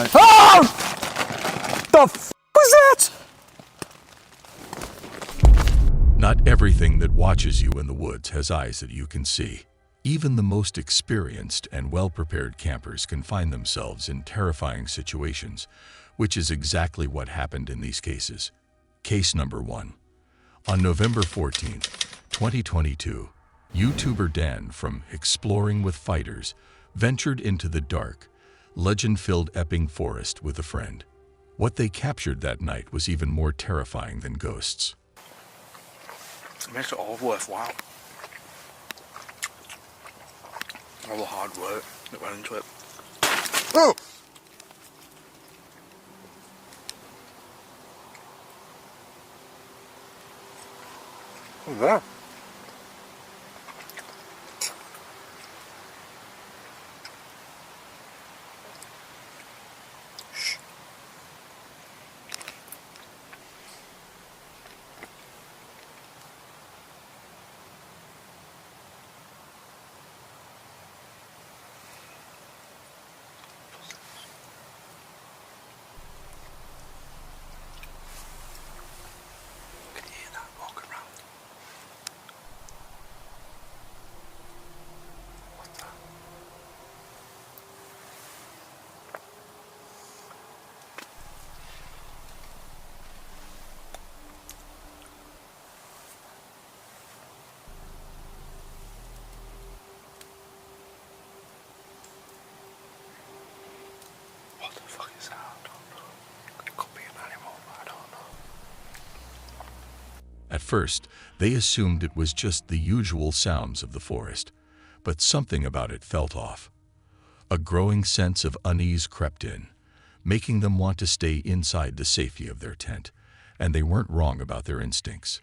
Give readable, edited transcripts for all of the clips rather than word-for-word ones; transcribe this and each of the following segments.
night. Oh! The f was that? Not everything that watches you in the woods has eyes that you can see. Even the most experienced and well-prepared campers can find themselves in terrifying situations, which is exactly what happened in these cases. Case number 1. On November 14th, 2022, YouTuber Dan from Exploring with Fighters ventured into the dark, legend-filled Epping Forest with a friend. What they captured that night was even more terrifying than ghosts. It makes it all worthwhile. All the hard work that went into it. Oh! What's that? What the fuck is that? I don't know. It could be an animal, but I don't know. At first, they assumed it was just the usual sounds of the forest, but something about it felt off. A growing sense of unease crept in, making them want to stay inside the safety of their tent, and they weren't wrong about their instincts.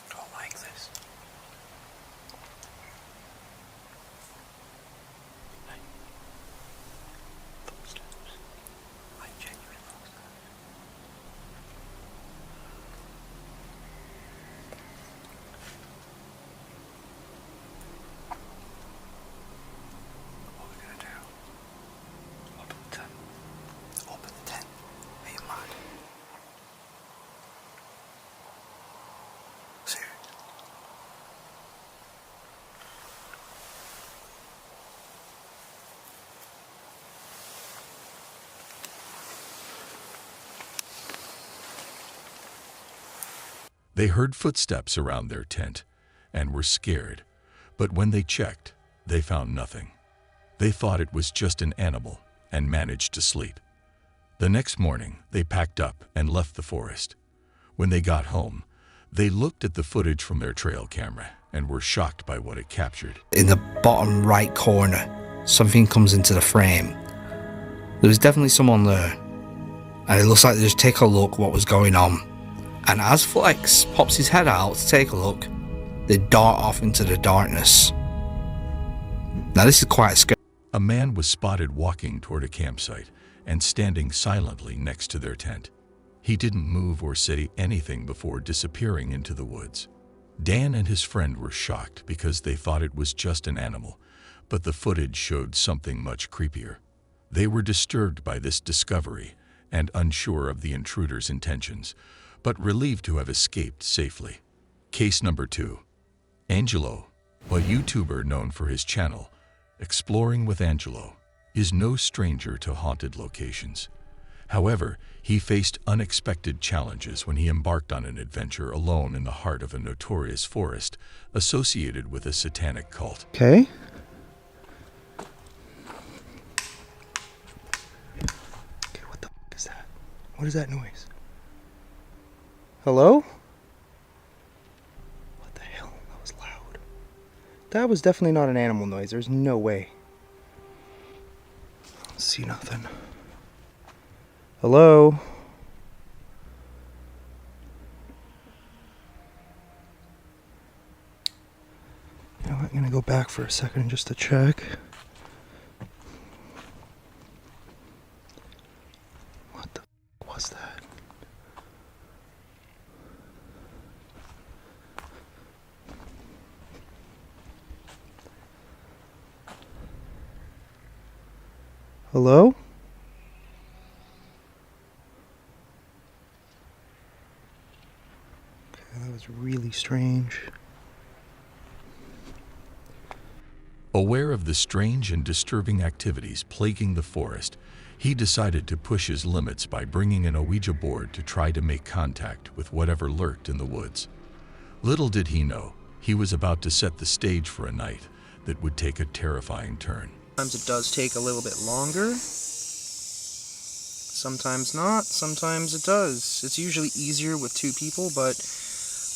I don't like this. Footsteps. I genuinely lost that. What are we gonna do? Open the tent. Open the tent. Are you mad? Serious? They heard footsteps around their tent and were scared, but when they checked, they found nothing. They thought it was just an animal and managed to sleep. The next morning, they packed up and left the forest. When they got home, they looked at the footage from their trail camera and were shocked by what it captured. In the bottom right corner, something comes into the frame. There was definitely someone there, and it looks like they just take a look what was going on. And as Flex pops his head out to take a look, they dart off into the darkness. Now this is quite scary. A man was spotted walking toward a campsite and standing silently next to their tent. He didn't move or say anything before disappearing into the woods. Dan and his friend were shocked because they thought it was just an animal, but the footage showed something much creepier. They were disturbed by this discovery and unsure of the intruder's intentions, but relieved to have escaped safely. Case number 2. Angelo, a YouTuber known for his channel, Exploring with Angelo, is no stranger to haunted locations. However, he faced unexpected challenges when he embarked on an adventure alone in the heart of a notorious forest associated with a satanic cult. Okay. Okay, what the f is that? What is that noise? Hello? What the hell? That was loud. That was definitely not an animal noise. There's no way. I don't see nothing. Hello? You know, I'm gonna go back for a second just to check. What the f was that? Hello? Okay, that was really strange. Aware of the strange and disturbing activities plaguing the forest, he decided to push his limits by bringing an Ouija board to try to make contact with whatever lurked in the woods. Little did he know, he was about to set the stage for a night that would take a terrifying turn. Sometimes it does take a little bit longer. Sometimes not. Sometimes it does. It's usually easier with 2 people, but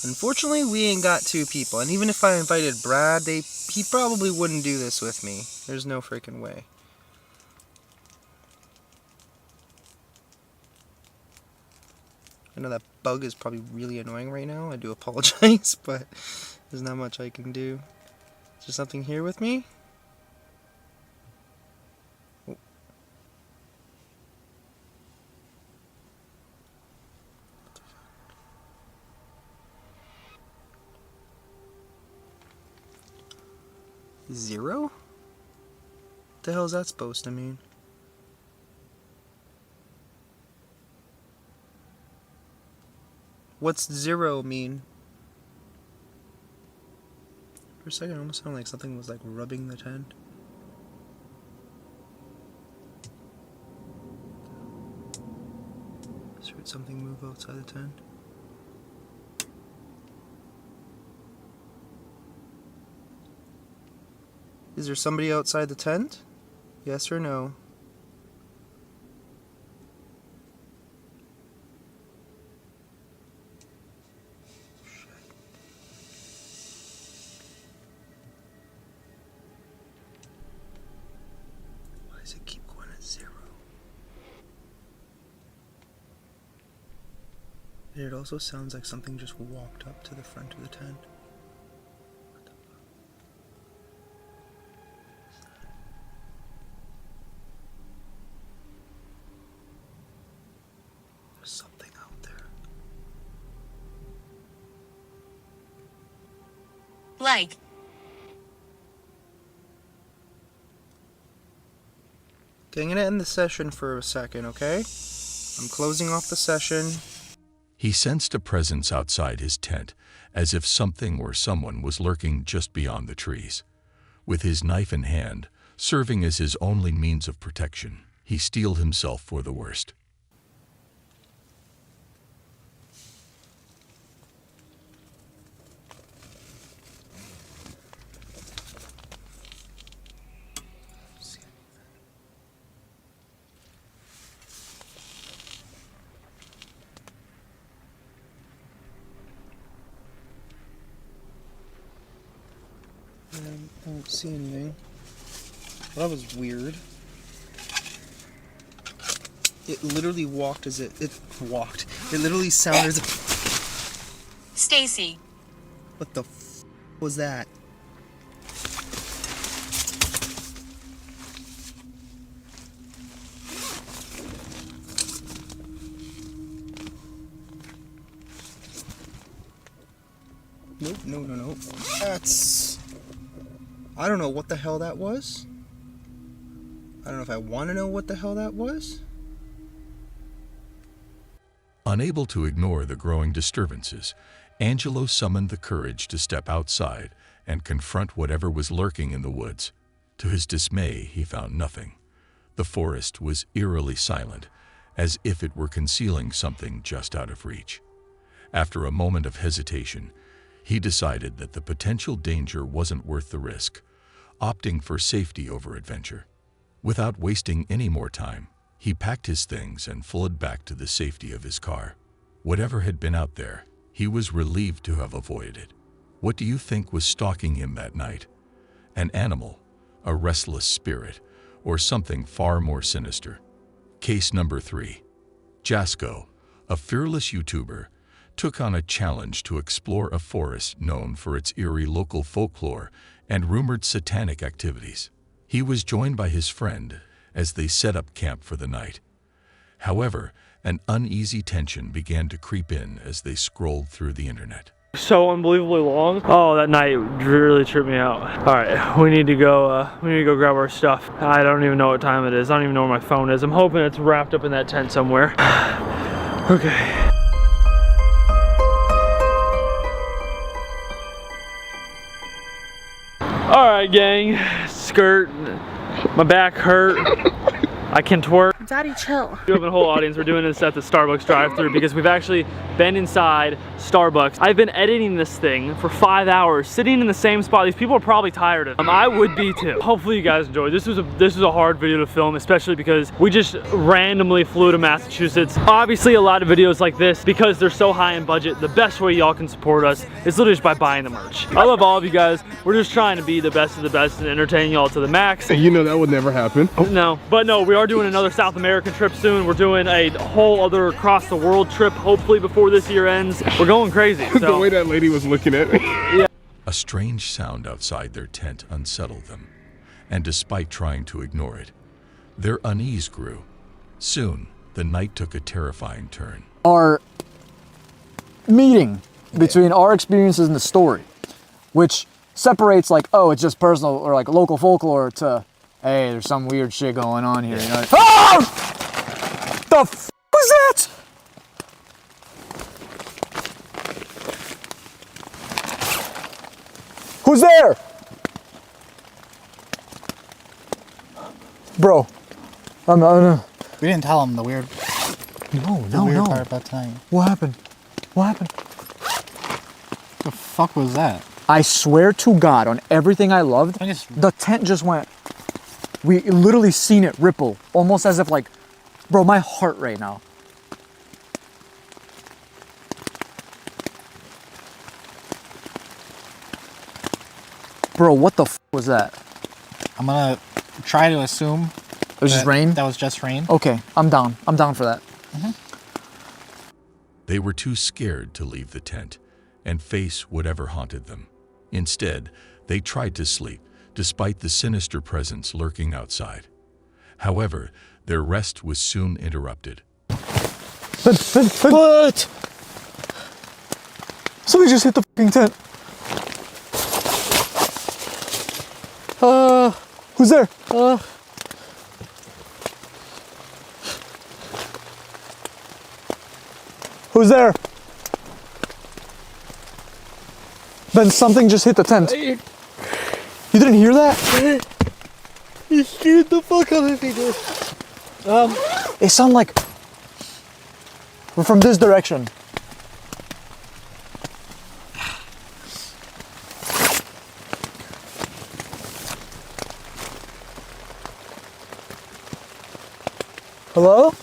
unfortunately we ain't got 2 people. And even if I invited Brad, he probably wouldn't do this with me. There's no freaking way. I know that bug is probably really annoying right now. I do apologize, but there's not much I can do. Is there something here with me? Oh. Zero? What the hell is that supposed to mean? What's 0 mean? For a second, it almost sounded like something was like rubbing the tent. Just heard something move outside the tent. Is there somebody outside the tent? Yes or no? Why does it keep going at 0? And it also sounds like something just walked up to the front of the tent. There's something out there. Like. Okay, I'm gonna end the session for a second, okay? I'm closing off the session. He sensed a presence outside his tent, as if something or someone was lurking just beyond the trees. With his knife in hand, serving as his only means of protection, he steeled himself for the worst. I don't see anything. Well, that was weird. It literally walked as it walked. It literally sounded as if... Stacy. What the was that? Nope, no. That's... I don't know what the hell that was. I don't know if I want to know what the hell that was. Unable to ignore the growing disturbances, Angelo summoned the courage to step outside and confront whatever was lurking in the woods. To his dismay, he found nothing. The forest was eerily silent, as if it were concealing something just out of reach. After a moment of hesitation, he decided that the potential danger wasn't worth the risk, opting for safety over adventure. Without wasting any more time, he packed his things and fled back to the safety of his car. Whatever had been out there, he was relieved to have avoided it. What do you think was stalking him that night? An animal, a restless spirit, or something far more sinister? Case number 3. Jasko, a fearless YouTuber, took on a challenge to explore a forest known for its eerie local folklore and rumored satanic activities. He was joined by his friend as they set up camp for the night. However, an uneasy tension began to creep in as they scrolled through the internet. So unbelievably long. Oh, that night really tripped me out. All right, we need to go grab our stuff. I don't even know what time it is. I don't even know where my phone is. I'm hoping it's wrapped up in that tent somewhere. Okay. All right, gang, skirt, my back hurt. I can twerk. Daddy, chill. We have a whole audience. We're doing this at the Starbucks drive-thru because we've actually been inside Starbucks. I've been editing this thing for 5 hours, sitting in the same spot. These people are probably tired of it. I would be too. Hopefully you guys enjoyed. This was a hard video to film, especially because we just randomly flew to Massachusetts. Obviously, a lot of videos like this, because they're so high in budget, the best way y'all can support us is literally just by buying the merch. I love all of you guys. We're just trying to be the best of the best and entertain y'all to the max. And you know that would never happen. No, but no, we are doing another South American trip soon. We're doing a whole other across the world trip, hopefully before this year ends. We're going crazy. So. The way that lady was looking at me. Yeah. A strange sound outside their tent unsettled them, and despite trying to ignore it, their unease grew. Soon, the night took a terrifying turn. Our meeting between our experiences and the story, which separates like, oh, it's just personal or like local folklore to, hey, there's some weird shit going on here. You know? Oh! The f was that? Who's there? Bro, We didn't tell him the weird part about tonight. What happened? What happened? The fuck was that? I swear to God, on everything I loved, the tent just went. We literally seen it ripple, almost as if like, bro, my heart right now. Bro, what the f was that? I'm gonna try to assume It was just rain? That was just rain. Okay, I'm down. I'm down for that. They were too scared to leave the tent and face whatever haunted them. Instead, they tried to sleep, despite the sinister presence lurking outside. However, their rest was soon interrupted. What? Somebody just hit the fucking tent. Who's there? Who's there? Ben, something just hit the tent. You didn't hear that? You scared the fuck out of me, dude. It sounded like we're from this direction. Hello?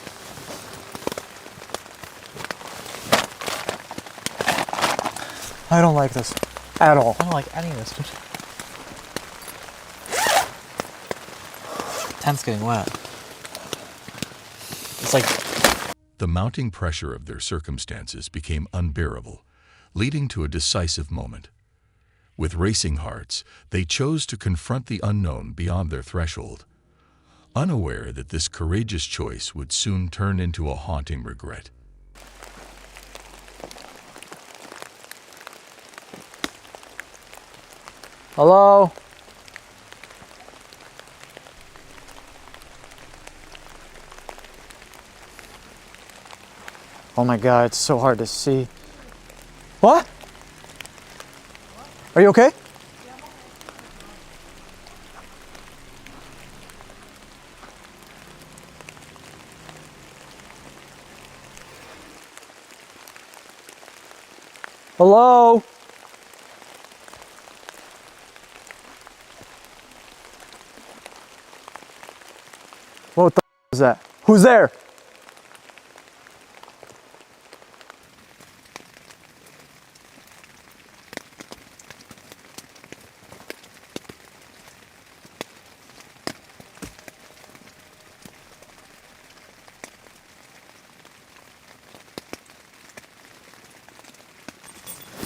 I don't like this at all. I don't like any of this. Tent's getting wet. It's like... The mounting pressure of their circumstances became unbearable, leading to a decisive moment. With racing hearts, they chose to confront the unknown beyond their threshold, unaware that this courageous choice would soon turn into a haunting regret. Hello? Oh my God, it's so hard to see. What? Are you okay? Hello? What the is that? Who's there?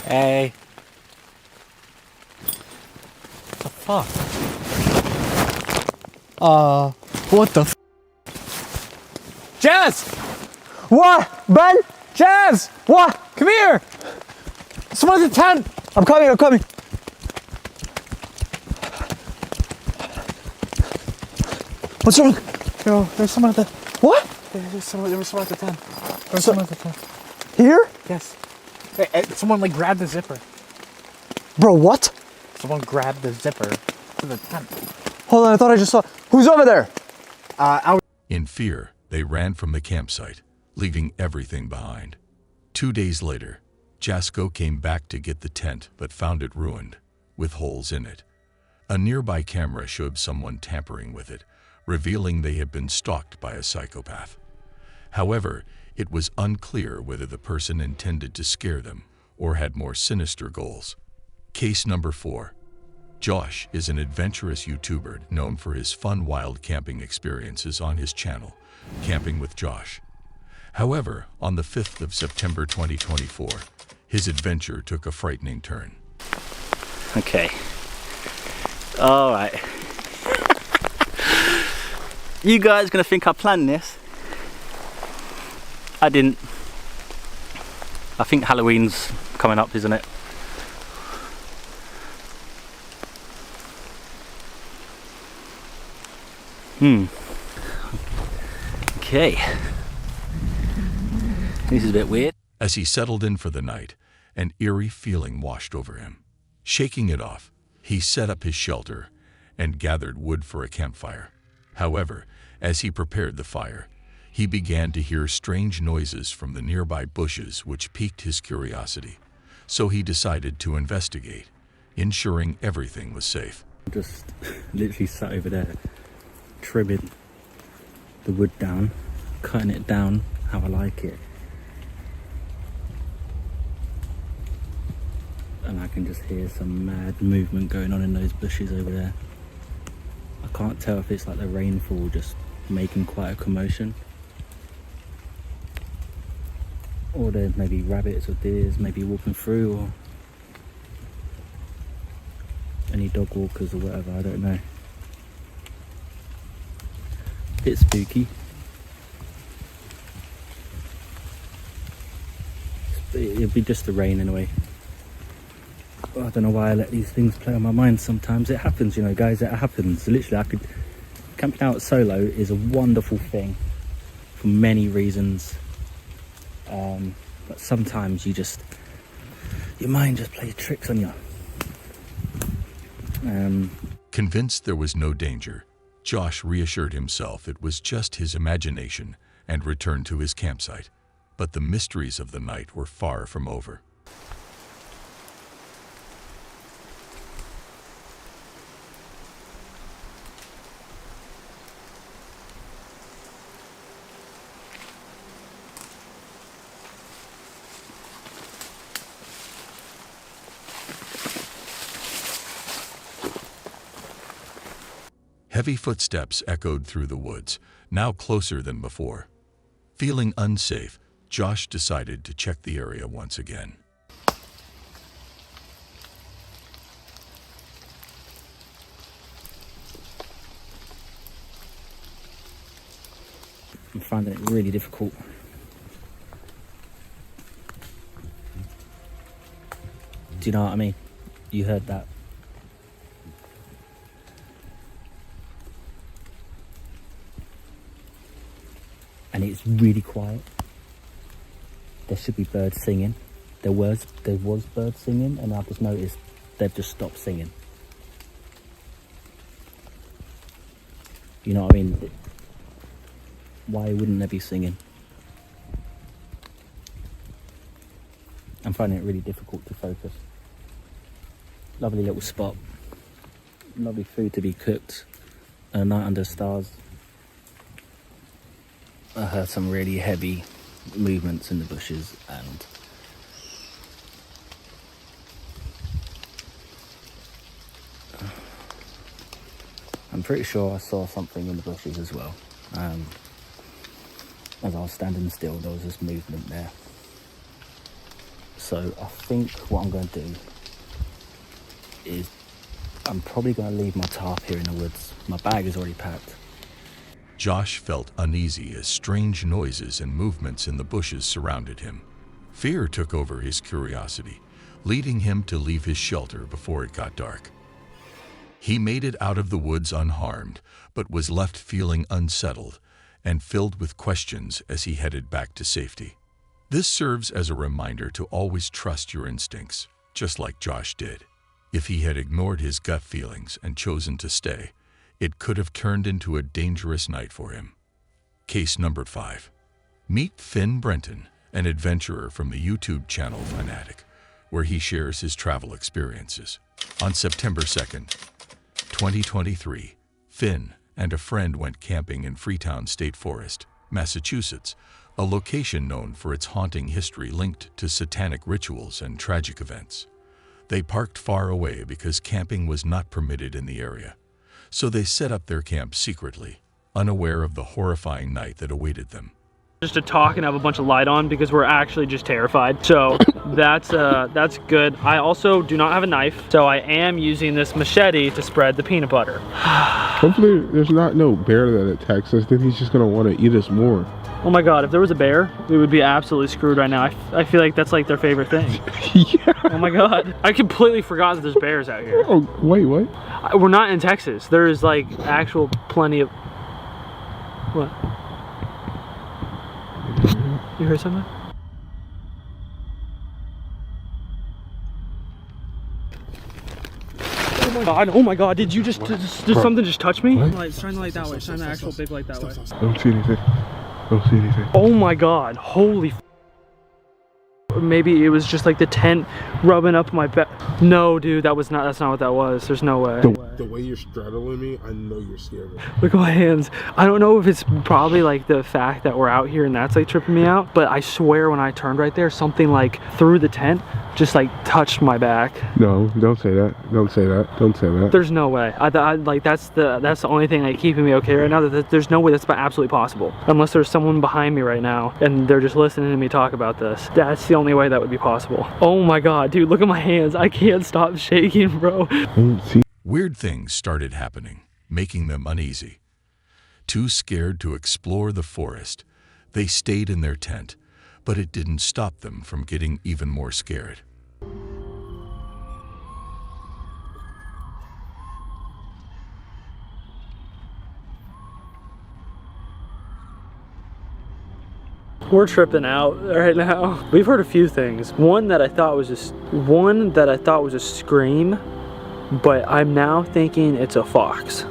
Hey. What the fuck? What the f? Jazz! What? Ben? Jazz! What? Come here! Someone at the tent! I'm coming. What's wrong? Yo, there's someone at the... What? There was someone at the tent. There's someone at the tent. Here? Yes. Hey, someone like grabbed the zipper. Bro, what? Someone grabbed the zipper to the tent. Hold on, I thought I just saw... Who's over there? In fear, they ran from the campsite, leaving everything behind. 2 days later, Jasko came back to get the tent but found it ruined, with holes in it. A nearby camera showed someone tampering with it, revealing they had been stalked by a psychopath. However, it was unclear whether the person intended to scare them or had more sinister goals. Case number 4. Josh is an adventurous YouTuber known for his fun wild camping experiences on his channel, Camping with Josh. However, on the 5th of September 2024, his adventure took a frightening turn. Okay. All right. You guys gonna think I planned this? I didn't. I think Halloween's coming up, isn't it? Okay. This is a bit weird. As he settled in for the night, an eerie feeling washed over him. Shaking it off, he set up his shelter and gathered wood for a campfire. However, as he prepared the fire, he began to hear strange noises from the nearby bushes which piqued his curiosity. So he decided to investigate, ensuring everything was safe. Just literally sat over there, trimming the wood down, cutting it down how I like it. And I can just hear some mad movement going on in those bushes over there. I can't tell if it's like the rainfall just making quite a commotion, or there may be rabbits or deers maybe walking through, or any dog walkers or whatever, I don't know. Bit spooky. It'll be just the rain anyway. I don't know why I let these things play on my mind sometimes. It happens, you know, guys, it happens. Literally, camping out solo is a wonderful thing for many reasons. But sometimes your mind just plays tricks on you. Convinced there was no danger, Josh reassured himself it was just his imagination and returned to his campsite. But the mysteries of the night were far from over. Heavy footsteps echoed through the woods, now closer than before. Feeling unsafe, Josh decided to check the area once again. I'm finding it really difficult. Do you know what I mean? You heard that. And it's really quiet. There should be birds singing. There was birds singing, and I've just noticed they've just stopped singing. You know what I mean? Why wouldn't they be singing? I'm finding it really difficult to focus. Lovely little spot. Lovely food to be cooked. A night under the stars. I heard some really heavy movements in the bushes, and I'm pretty sure I saw something in the bushes as well. As I was standing still, there was this movement there. So I think what I'm going to do is I'm probably going to leave my tarp here in the woods. My bag is already packed. Josh felt uneasy as strange noises and movements in the bushes surrounded him. Fear took over his curiosity, leading him to leave his shelter before it got dark. He made it out of the woods unharmed, but was left feeling unsettled and filled with questions as he headed back to safety. This serves as a reminder to always trust your instincts, just like Josh did. If he had ignored his gut feelings and chosen to stay, it could have turned into a dangerous night for him. Case number 5. Meet Finn Brenton, an adventurer from the YouTube channel Fanatic, where he shares his travel experiences. On September 2nd, 2023, Finn and a friend went camping in Freetown State Forest, Massachusetts, a location known for its haunting history linked to satanic rituals and tragic events. They parked far away because camping was not permitted in the area, so they set up their camp secretly, unaware of the horrifying night that awaited them. Just to talk and have a bunch of light on because we're actually just terrified. So that's good. I also do not have a knife, so I am using this machete to spread the peanut butter. Hopefully there's not no bear that attacks us, then he's just gonna want to eat us more. Oh my god, if there was a bear, we would be absolutely screwed right now. I feel like that's like their favorite thing. Yeah. Oh my god. I completely forgot that there's bears out here. Oh, wait, what? We're not in Texas. There is like actual plenty of... What? You heard something? Oh my god, oh my god, did you just, did something just touch me? Like, shine the light that way, shine the actual big light that way. I don't see anything. I don't see anything. Oh my god, holy f. Maybe it was just like the tent rubbing up my back. No, dude, that's not what that was. There's no way. The way you're straddling me, I know you're scared of me. Look at my hands. I don't know if it's probably like the fact that we're out here and that's like tripping me out, but I swear when I turned right there, something like through the tent just like touched my back. No, don't say that. Don't say that. Don't say that. There's no way. I like that's the only thing like keeping me okay right now. There's no way that's absolutely possible. Unless there's someone behind me right now and they're just listening to me talk about this. That's the only way that would be possible. Oh my god, dude, look at my hands. I can't stop shaking, bro. Weird things started happening, making them uneasy. Too scared to explore the forest, they stayed in their tent, but it didn't stop them from getting even more scared. We're tripping out right now. We've heard a few things. One that I thought was a scream, but I'm now thinking it's a fox.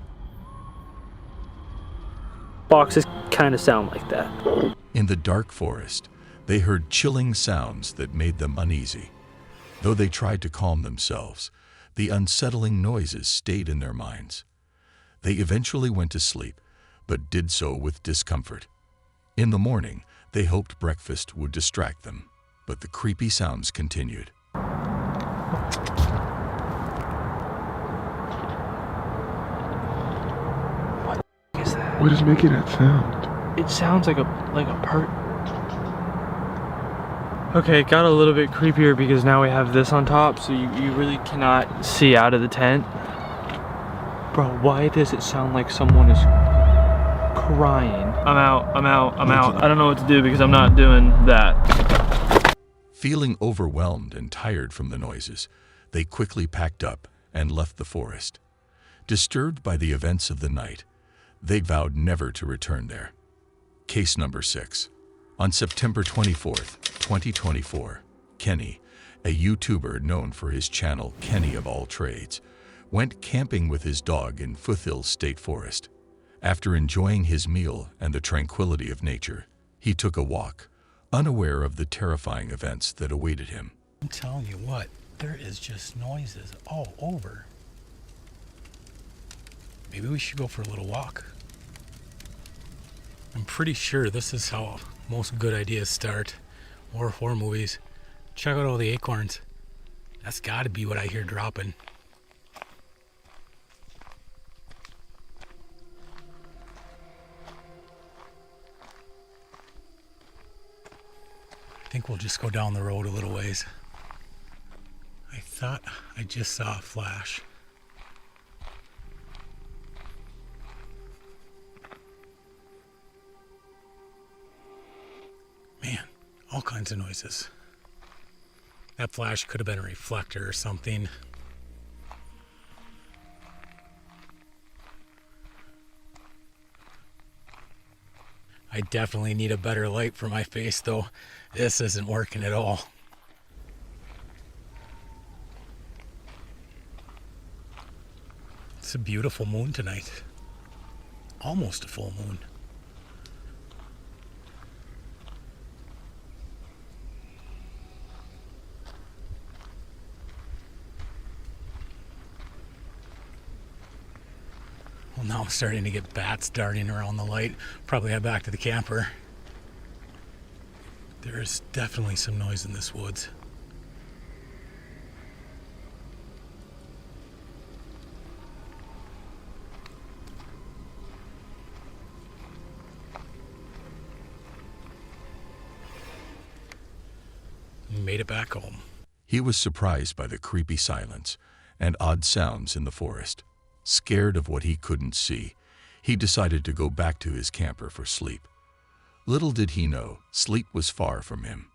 Foxes kind of sound like that. In the dark forest, they heard chilling sounds that made them uneasy. Though they tried to calm themselves, the unsettling noises stayed in their minds. They eventually went to sleep, but did so with discomfort. In the morning, they hoped breakfast would distract them, but the creepy sounds continued. What is making that sound? It sounds like a part. Okay, it got a little bit creepier because now we have this on top, so you really cannot see out of the tent. Bro, why does it sound like someone is crying? I'm out. I don't know what to do because I'm not doing that. Feeling overwhelmed and tired from the noises, they quickly packed up and left the forest. Disturbed by the events of the night, they vowed never to return there. Case number 6. On September 24th, 2024, Kenny, a YouTuber known for his channel Kenny of All Trades, went camping with his dog in Foothills State Forest. After enjoying his meal and the tranquility of nature, he took a walk, unaware of the terrifying events that awaited him. I'm telling you what, there is just noises all over. Maybe we should go for a little walk. I'm pretty sure this is how most good ideas start. Or horror movies. Check out all the acorns. That's gotta be what I hear dropping. I think we'll just go down the road a little ways. I thought I just saw a flash. Man, all kinds of noises. That flash could have been a reflector or something. I definitely need a better light for my face, though. This isn't working at all. It's a beautiful moon tonight. Almost a full moon. Well, now I'm starting to get bats darting around the light. Probably head back to the camper. There's definitely some noise in this woods. Made it back home. He was surprised by the creepy silence and odd sounds in the forest. Scared of what he couldn't see, he decided to go back to his camper for sleep. Little did he know, sleep was far from him.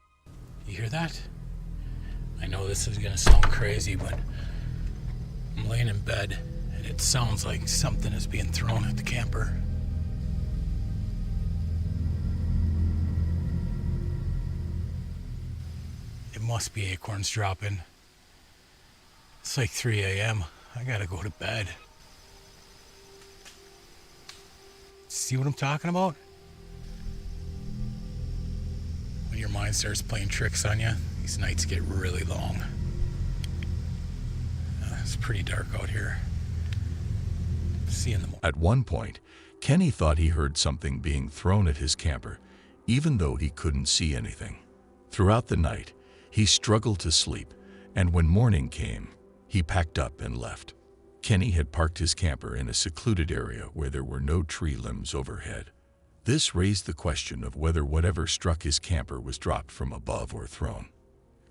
You hear that? I know this is gonna sound crazy, but I'm laying in bed and it sounds like something is being thrown at the camper. It must be acorns dropping. It's like 3 a.m. I gotta go to bed. See what I'm talking about? When your mind starts playing tricks on you, these nights get really long. It's pretty dark out here. See you in the morning. At one point, Kenny thought he heard something being thrown at his camper, even though he couldn't see anything. Throughout the night, he struggled to sleep, and when morning came, he packed up and left. Kenny had parked his camper in a secluded area where there were no tree limbs overhead. This raised the question of whether whatever struck his camper was dropped from above or thrown.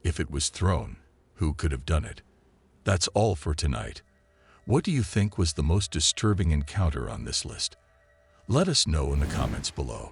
If it was thrown, who could have done it? That's all for tonight. What do you think was the most disturbing encounter on this list? Let us know in the comments below.